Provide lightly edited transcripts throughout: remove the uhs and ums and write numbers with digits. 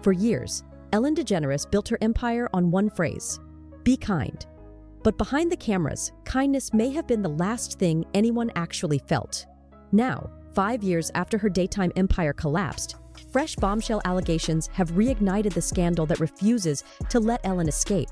For years, Ellen DeGeneres built her empire on one phrase: be kind. But behind the cameras, kindness may have been the last thing anyone actually felt. Now, 5 years after her daytime empire collapsed, fresh bombshell allegations have reignited the scandal that refuses to let Ellen escape.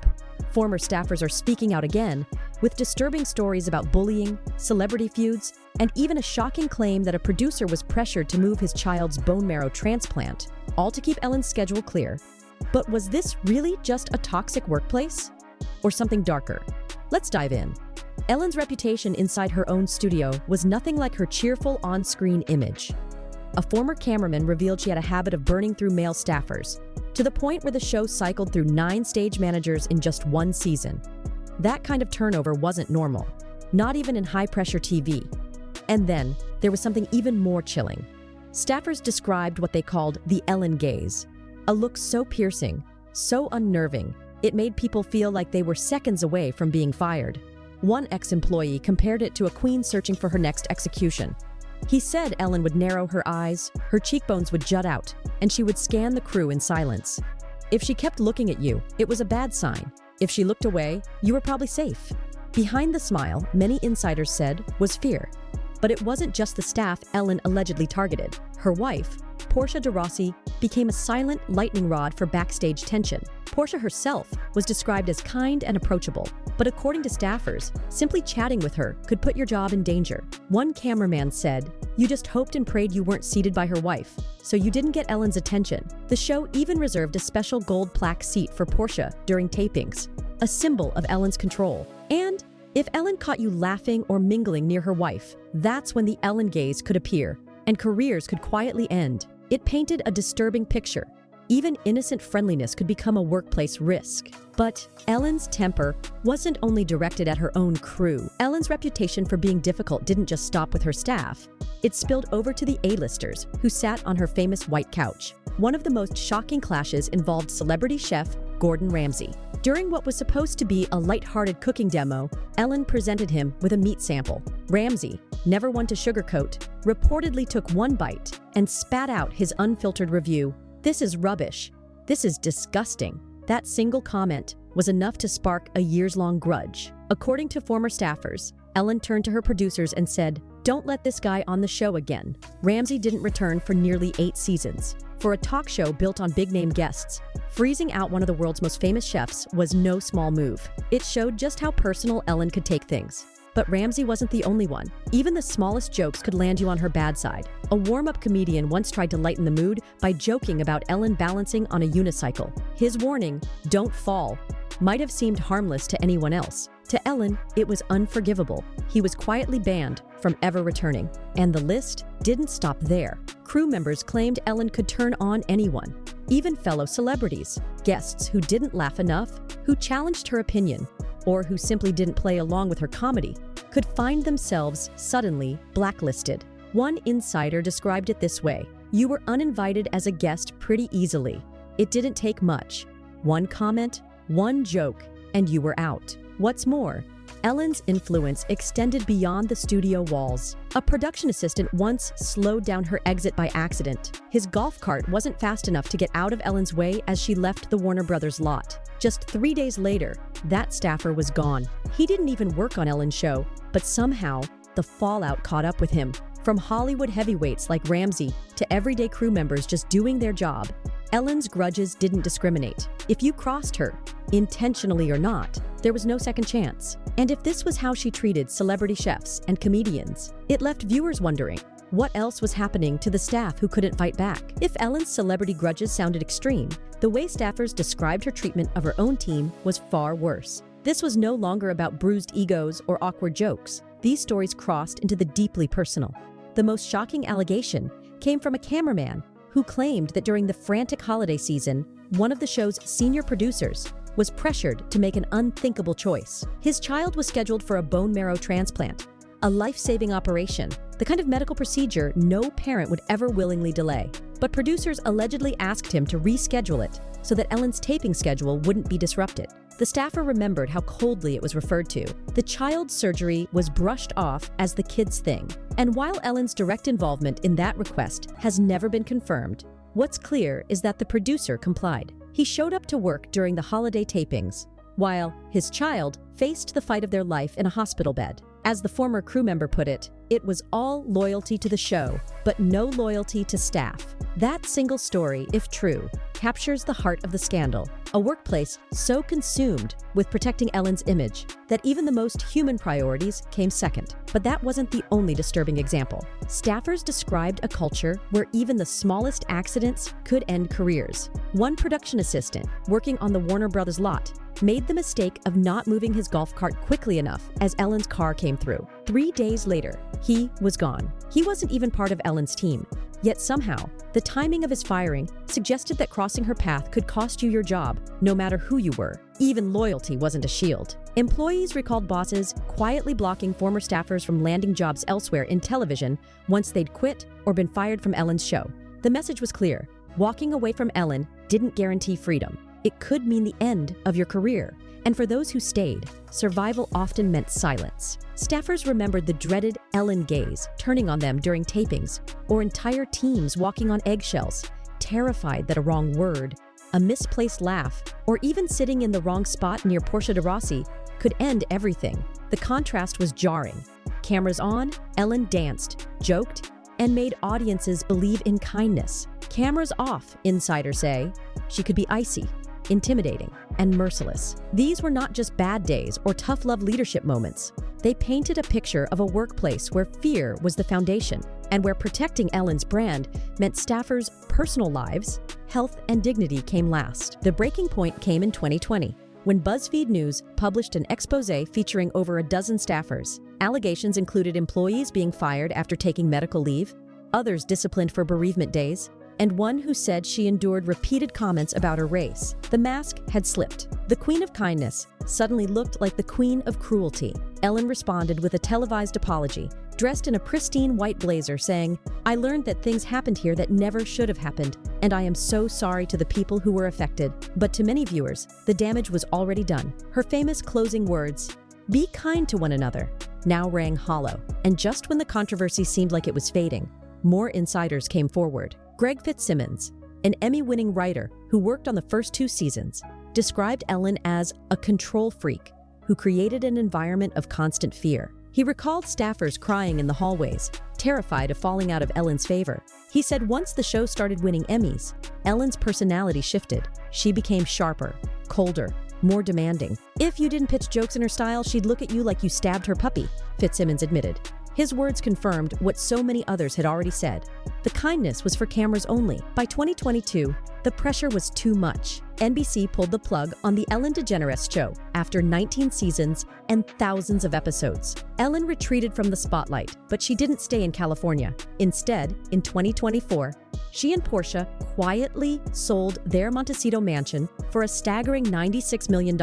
Former staffers are speaking out again, with disturbing stories about bullying, celebrity feuds, and even a shocking claim that a producer was pressured to move his child's bone marrow transplant, all to keep Ellen's schedule clear. But was this really just a toxic workplace? Or something darker? Let's dive in. Ellen's reputation inside her own studio was nothing like her cheerful on-screen image. A former cameraman revealed she had a habit of burning through male staffers, to the point where the show cycled through 9 stage managers in just 1 season. That kind of turnover wasn't normal, not even in high-pressure TV. And then, there was something even more chilling. Staffers described what they called the Ellen gaze, a look so piercing, so unnerving, it made people feel like they were seconds away from being fired. One ex-employee compared it to a queen searching for her next execution. He said Ellen would narrow her eyes, her cheekbones would jut out, and she would scan the crew in silence. If she kept looking at you, it was a bad sign. If she looked away, you were probably safe. Behind the smile, many insiders said, was fear. But it wasn't just the staff Ellen allegedly targeted. Her wife, Portia de Rossi, became a silent lightning rod for backstage tension. Portia herself was described as kind and approachable, but according to staffers, simply chatting with her could put your job in danger. One cameraman said, "You just hoped and prayed you weren't seated by her wife, so you didn't get Ellen's attention." The show even reserved a special gold plaque seat for Portia during tapings, a symbol of Ellen's control. And if Ellen caught you laughing or mingling near her wife, that's when the Ellen gaze could appear, and careers could quietly end. It painted a disturbing picture. Even innocent friendliness could become a workplace risk. But Ellen's temper wasn't only directed at her own crew. Ellen's reputation for being difficult didn't just stop with her staff. It spilled over to the A-listers who sat on her famous white couch. One of the most shocking clashes involved celebrity chef Gordon Ramsay. During what was supposed to be a light-hearted cooking demo, Ellen presented him with a meat sample. Ramsay, never one to sugarcoat, reportedly took one bite and spat out his unfiltered review. "This is rubbish. This is disgusting." That single comment was enough to spark a years-long grudge. According to former staffers, Ellen turned to her producers and said, "Don't let this guy on the show again." Ramsay didn't return for nearly 8 seasons. For a talk show built on big-name guests, freezing out one of the world's most famous chefs was no small move. It showed just how personal Ellen could take things. But Ramsay wasn't the only one. Even the smallest jokes could land you on her bad side. A warm-up comedian once tried to lighten the mood by joking about Ellen balancing on a unicycle. His warning, "Don't fall," might have seemed harmless to anyone else. To Ellen, it was unforgivable. He was quietly banned from ever returning. And the list didn't stop there. Crew members claimed Ellen could turn on anyone, even fellow celebrities, guests who didn't laugh enough, who challenged her opinion, or who simply didn't play along with her comedy, could find themselves suddenly blacklisted. One insider described it this way: "You were uninvited as a guest pretty easily. It didn't take much. One comment, one joke, and you were out." What's more, Ellen's influence extended beyond the studio walls. A production assistant once slowed down her exit by accident. His golf cart wasn't fast enough to get out of Ellen's way as she left the Warner Brothers lot. Just 3 days later, that staffer was gone. He didn't even work on Ellen's show, but somehow, the fallout caught up with him. From Hollywood heavyweights like Ramsay to everyday crew members just doing their job, Ellen's grudges didn't discriminate. If you crossed her, intentionally or not, there was no second chance. And if this was how she treated celebrity chefs and comedians, it left viewers wondering, what else was happening to the staff who couldn't fight back? If Ellen's celebrity grudges sounded extreme, the way staffers described her treatment of her own team was far worse. This was no longer about bruised egos or awkward jokes. These stories crossed into the deeply personal. The most shocking allegation came from a cameraman who claimed that during the frantic holiday season, one of the show's senior producers was pressured to make an unthinkable choice. His child was scheduled for a bone marrow transplant, a life-saving operation, the kind of medical procedure no parent would ever willingly delay. But producers allegedly asked him to reschedule it so that Ellen's taping schedule wouldn't be disrupted. The staffer remembered how coldly it was referred to. The child's surgery was brushed off as the kid's thing. And while Ellen's direct involvement in that request has never been confirmed, What's clear is that the producer complied. He showed up to work during the holiday tapings, while his child faced the fight of their life in a hospital bed. As the former crew member put it was all loyalty to the show, but no loyalty to staff. That single story, if true, captures the heart of the scandal. A workplace so consumed with protecting Ellen's image that even the most human priorities came second. But that wasn't the only disturbing example. Staffers described a culture where even the smallest accidents could end careers. One production assistant working on the Warner Brothers lot made the mistake of not moving his golf cart quickly enough as Ellen's car came through. 3 days later, he was gone. He wasn't even part of Ellen's team. Yet somehow, the timing of his firing suggested that crossing her path could cost you your job, no matter who you were. Even loyalty wasn't a shield. Employees recalled bosses quietly blocking former staffers from landing jobs elsewhere in television once they'd quit or been fired from Ellen's show. The message was clear. Walking away from Ellen didn't guarantee freedom. It could mean the end of your career. And for those who stayed, survival often meant silence. Staffers remembered the dreaded Ellen gaze turning on them during tapings, or entire teams walking on eggshells, terrified that a wrong word, a misplaced laugh, or even sitting in the wrong spot near Portia de Rossi could end everything. The contrast was jarring. Cameras on, Ellen danced, joked, and made audiences believe in kindness. Cameras off, insiders say, she could be icy, intimidating, and merciless. These were not just bad days or tough love leadership moments. They painted a picture of a workplace where fear was the foundation and where protecting Ellen's brand meant staffers' personal lives, health, and dignity came last. The breaking point came in 2020 when BuzzFeed News published an expose featuring over a dozen staffers. Allegations included employees being fired after taking medical leave, others disciplined for bereavement days, and one who said she endured repeated comments about her race. The mask had slipped. The Queen of Kindness suddenly looked like the Queen of Cruelty. Ellen responded with a televised apology, dressed in a pristine white blazer, saying, "I learned that things happened here that never should have happened, and I am so sorry to the people who were affected." But to many viewers, the damage was already done. Her famous closing words, "Be kind to one another," now rang hollow. And just when the controversy seemed like it was fading, more insiders came forward. Greg Fitzsimmons, an Emmy-winning writer who worked on the first 2 seasons, described Ellen as a control freak who created an environment of constant fear. He recalled staffers crying in the hallways, terrified of falling out of Ellen's favor. He said once the show started winning Emmys, Ellen's personality shifted. She became sharper, colder, more demanding. If you didn't pitch jokes in her style, she'd look at you like you stabbed her puppy, Fitzsimmons admitted. His words confirmed what so many others had already said. The kindness was for cameras only. By 2022, the pressure was too much. NBC pulled the plug on the Ellen DeGeneres show after 19 seasons and thousands of episodes. Ellen retreated from the spotlight, but she didn't stay in California. Instead, in 2024, she and Portia quietly sold their Montecito mansion for a staggering $96 million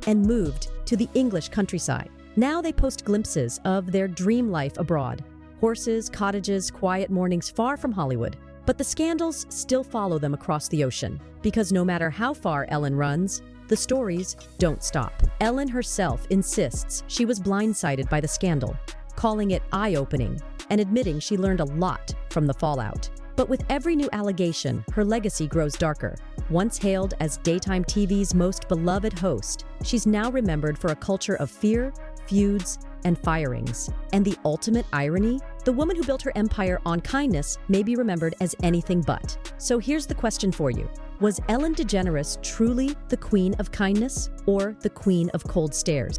and moved to the English countryside. Now they post glimpses of their dream life abroad. Horses, cottages, quiet mornings far from Hollywood. But the scandals still follow them across the ocean. Because no matter how far Ellen runs, the stories don't stop. Ellen herself insists she was blindsided by the scandal, calling it eye-opening and admitting she learned a lot from the fallout. But with every new allegation, her legacy grows darker. Once hailed as daytime TV's most beloved host, she's now remembered for a culture of fear, feuds, and firings. And the ultimate irony? The woman who built her empire on kindness may be remembered as anything but. So here's the question for you. Was Ellen DeGeneres truly the Queen of Kindness or the Queen of Cold Stares?